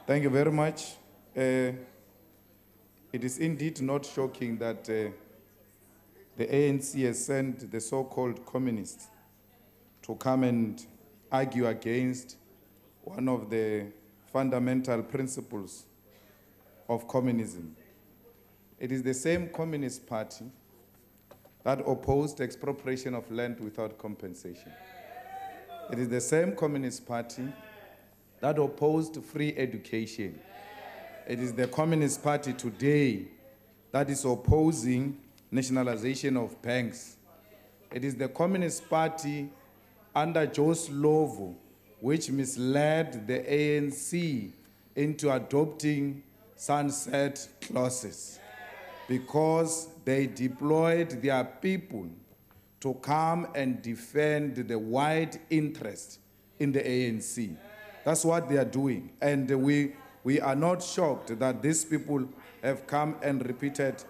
Thank you very much. It is indeed not shocking that the ANC has sent the so-called communists to come and argue against one of the fundamental principles of communism. It is the same Communist Party that opposed expropriation of land without compensation. It is the same Communist Party that opposed free education. It is the Communist Party today that is opposing nationalization of banks. It is the Communist Party under Joe Slovo which misled the ANC into adopting sunset clauses because they deployed their people to come and defend the wide interest in the ANC. That's what they are doing. And we are not shocked that these people have come and repeated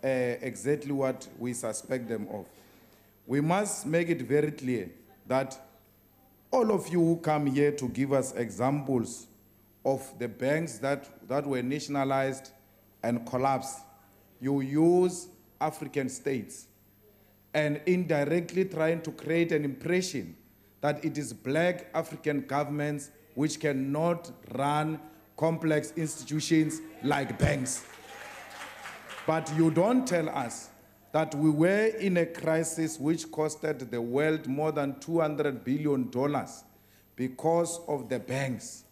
exactly what we suspect them of. We must make it very clear that all of you who come here to give us examples of the banks that were nationalized and collapsed, you use African states and indirectly trying to create an impression that it is black African governments which cannot run complex institutions like banks. But you don't tell us that we were in a crisis which costed the world more than $200 billion because of the banks.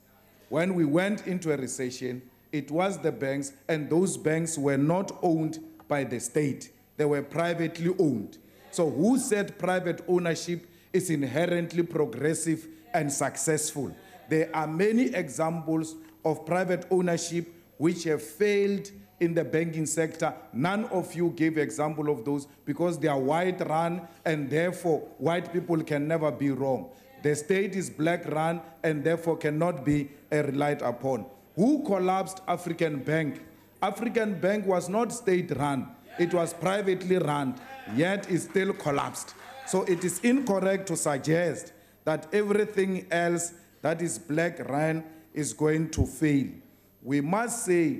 When we went into a recession, it was the banks, and those banks were not owned by the state. They were privately owned. So who said private ownership is inherently progressive and successful? There are many examples of private ownership which have failed in the banking sector. None of you gave example of those because they are white run and therefore white people can never be wrong. The state is black run and therefore cannot be relied upon. Who collapsed African Bank? African Bank was not state run. It was privately run, yet it still collapsed. So it is incorrect to suggest that everything else that is black run is going to fail. We must say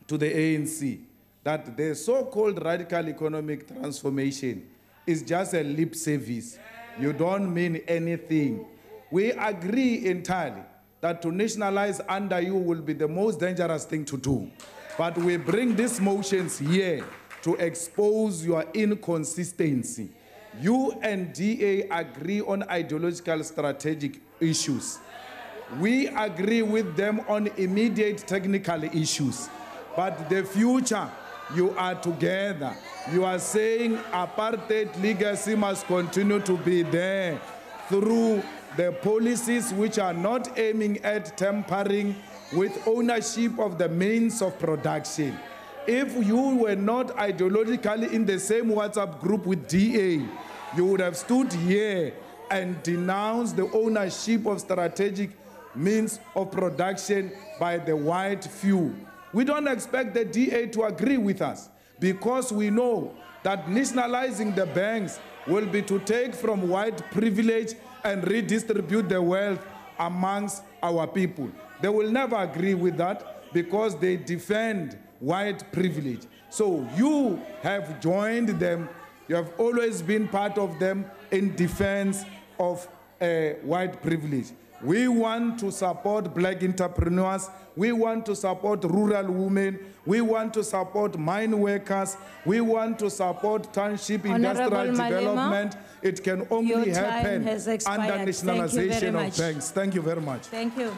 to the ANC that the so-called radical economic transformation is just a lip service. You don't mean anything. We agree entirely that to nationalize under you will be the most dangerous thing to do. But we bring these motions here to expose your inconsistency. You and DA agree on ideological strategic issues. We agree with them on immediate technical issues. But the future, you are together. You are saying apartheid legacy must continue to be there through the policies which are not aiming at tampering with ownership of the means of production. If you were not ideologically in the same WhatsApp group with DA, you would have stood here and denounced the ownership of strategic means of production by the white few. We don't expect the DA to agree with us because we know that nationalizing the banks will be to take from white privilege and redistribute the wealth amongst our people. They will never agree with that because they defend white privilege. So you have joined them. You have always been part of them in defense of white privilege. We want to support black entrepreneurs. We want to support rural women. We want to support mine workers. We want to support township industrial development. It can only happen under nationalization of banks. Thank you very much. Thank you.